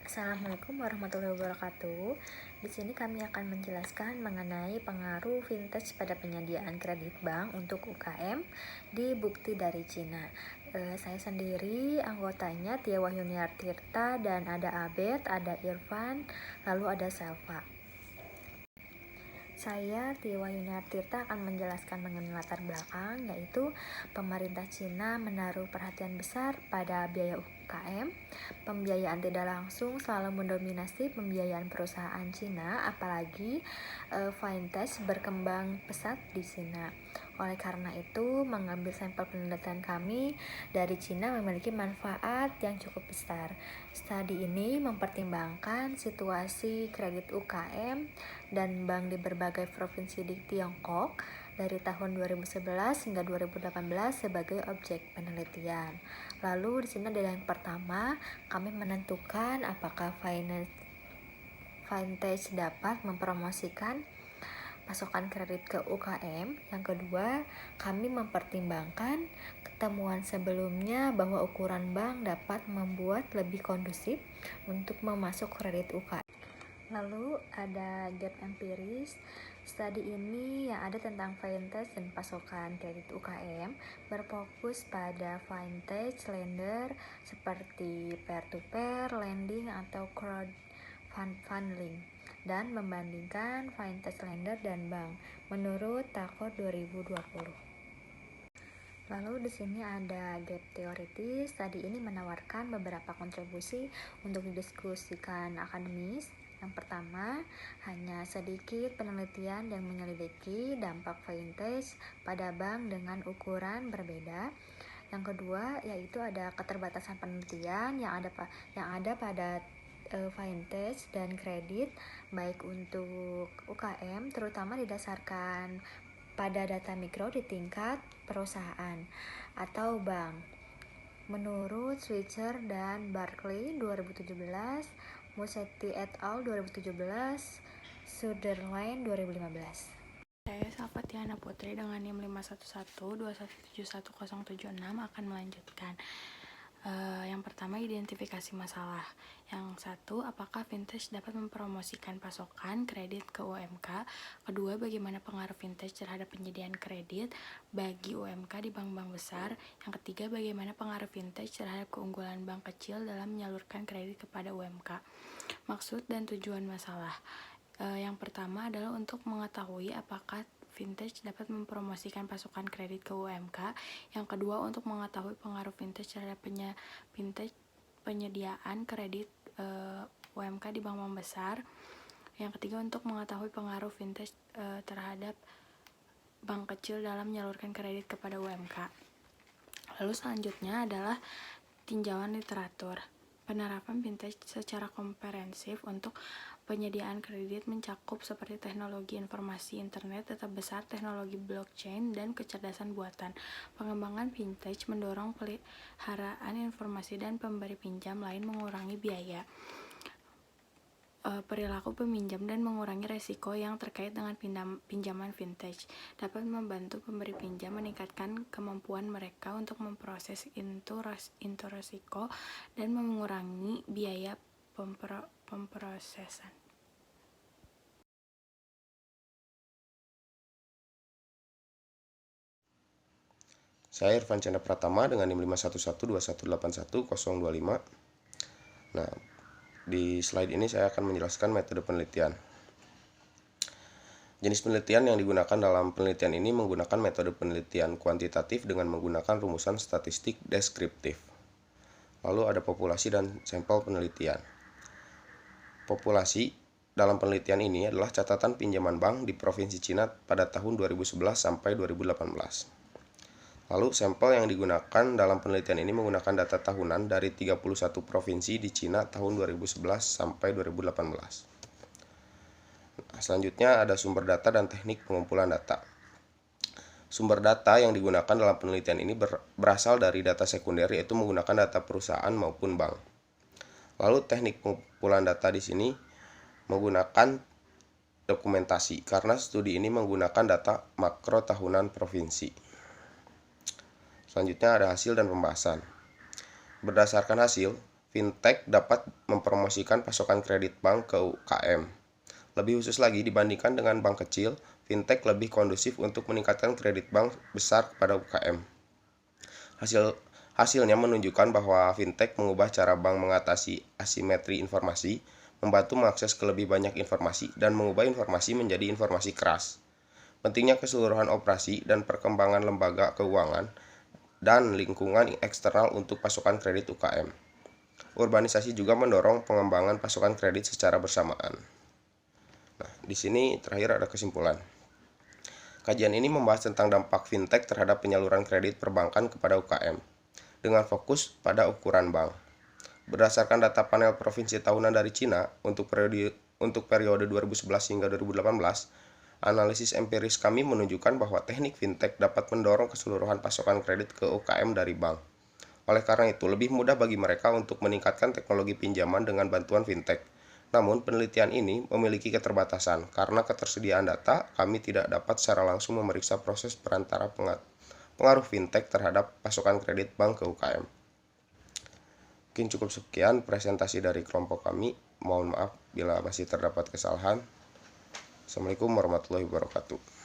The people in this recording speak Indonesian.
Assalamualaikum warahmatullahi wabarakatuh. Di sini kami akan menjelaskan mengenai pengaruh vintage pada penyediaan kredit bank untuk UKM di bukti dari Cina. Saya sendiri anggotanya Tia Wahyuniartirta dan ada Abed, ada Irfan, lalu ada Selva. Saya, Tia Wahyuniartirta, akan menjelaskan mengenai latar belakang, yaitu pemerintah Cina menaruh perhatian besar pada biaya UKM. Pembiayaan tidak langsung selalu mendominasi pembiayaan perusahaan Cina, apalagi vintage berkembang pesat di Cina. Oleh karena itu, mengambil sampel penelitian kami dari Cina memiliki manfaat yang cukup besar. Studi ini mempertimbangkan situasi kredit UKM dan bank di berbagai provinsi di Tiongkok dari tahun 2011 hingga 2018 sebagai objek penelitian. Lalu di sini ada yang pertama, kami menentukan apakah vintage dapat mempromosikan pasokan kredit ke UKM. Yang kedua, kami mempertimbangkan ketemuan sebelumnya bahwa ukuran bank dapat membuat lebih kondusif untuk memasuk kredit UKM. Lalu ada gap empiris. Studi ini yang ada tentang vintage dan pasokan kredit UKM berfokus pada vintage lender seperti peer-to-peer lending atau crowdfunding dan membandingkan vintage lender dan bank menurut Takor 2020. Lalu di sini ada gap teoritis. Studi ini menawarkan beberapa kontribusi untuk didiskusikan akademis. Yang pertama, hanya sedikit penelitian yang menyelidiki dampak vintage pada bank dengan ukuran berbeda. Yang kedua, yaitu ada keterbatasan penelitian yang ada pada vintage dan kredit baik untuk UKM, terutama didasarkan pada data mikro di tingkat perusahaan atau bank. Menurut Switzer dan Barclay 2017, Musetti et al 2017, Sutherland 2015. Saya Salva Tiana Putri dengan NIM 51121711076 akan melanjutkan. Yang pertama, identifikasi masalah. Yang satu, apakah vintage dapat mempromosikan pasokan kredit ke UMK? Kedua, bagaimana pengaruh vintage terhadap penyediaan kredit bagi UMK di bank-bank besar? Yang ketiga, bagaimana pengaruh vintage terhadap keunggulan bank kecil dalam menyalurkan kredit kepada UMK? Maksud dan tujuan masalah. Yang pertama adalah untuk mengetahui apakah vintage dapat mempromosikan pasokan kredit ke UMK. Yang kedua, untuk mengetahui pengaruh vintage terhadap penyediaan kredit UMK di bank-bank besar. Yang ketiga, untuk mengetahui pengaruh vintage terhadap bank kecil dalam menyalurkan kredit kepada UMK. Lalu selanjutnya adalah tinjauan literatur. Penerapan vintage secara komprehensif untuk penyediaan kredit mencakup seperti teknologi informasi internet tetap besar, teknologi blockchain, dan kecerdasan buatan. Pengembangan vintage mendorong peliharaan informasi dan pemberi pinjam lain mengurangi biaya, perilaku peminjam, dan mengurangi resiko yang terkait dengan pinjaman vintage. Dapat membantu pemberi pinjam meningkatkan kemampuan mereka untuk memproses intu resiko dan mengurangi biaya pemprosesan. Saya Irfan Chandra Pratama dengan NIM 51121811025. Nah, di slide ini saya akan menjelaskan metode penelitian. Jenis penelitian yang digunakan dalam penelitian ini menggunakan metode penelitian kuantitatif dengan menggunakan rumusan statistik deskriptif. Lalu ada populasi dan sampel penelitian. Populasi dalam penelitian ini adalah catatan pinjaman bank di Provinsi Cina pada tahun 2011 sampai 2018. Lalu sampel yang digunakan dalam penelitian ini menggunakan data tahunan dari 31 provinsi di Cina tahun 2011 sampai 2018. Nah, selanjutnya ada sumber data dan teknik pengumpulan data. Sumber data yang digunakan dalam penelitian ini berasal dari data sekunder, yaitu menggunakan data perusahaan maupun bank. Lalu teknik pengumpulan data di sini menggunakan dokumentasi, karena studi ini menggunakan data makro tahunan provinsi. Selanjutnya ada hasil dan pembahasan. Berdasarkan hasil, fintech dapat mempromosikan pasokan kredit bank ke UKM. Lebih khusus lagi, dibandingkan dengan bank kecil, fintech lebih kondusif untuk meningkatkan kredit bank besar kepada UKM. Hasilnya menunjukkan bahwa fintech mengubah cara bank mengatasi asimetri informasi, membantu mengakses ke lebih banyak informasi, dan mengubah informasi menjadi informasi keras. Pentingnya keseluruhan operasi dan perkembangan lembaga keuangan dan lingkungan eksternal untuk pasokan kredit UKM. Urbanisasi juga mendorong pengembangan pasokan kredit secara bersamaan. Nah, di sini terakhir ada kesimpulan. Kajian ini membahas tentang dampak fintech terhadap penyaluran kredit perbankan kepada UKM, dengan fokus pada ukuran bank. Berdasarkan data panel provinsi tahunan dari Cina untuk periode 2011 hingga 2018, analisis empiris kami menunjukkan bahwa teknik fintech dapat mendorong keseluruhan pasokan kredit ke UKM dari bank. Oleh karena itu, lebih mudah bagi mereka untuk meningkatkan teknologi pinjaman dengan bantuan fintech. Namun, penelitian ini memiliki keterbatasan. Karena ketersediaan data, kami tidak dapat secara langsung memeriksa proses perantara pengaruh fintech terhadap pasokan kredit bank ke UKM. Mungkin cukup sekian presentasi dari kelompok kami. Mohon maaf bila masih terdapat kesalahan. Assalamualaikum warahmatullahi wabarakatuh.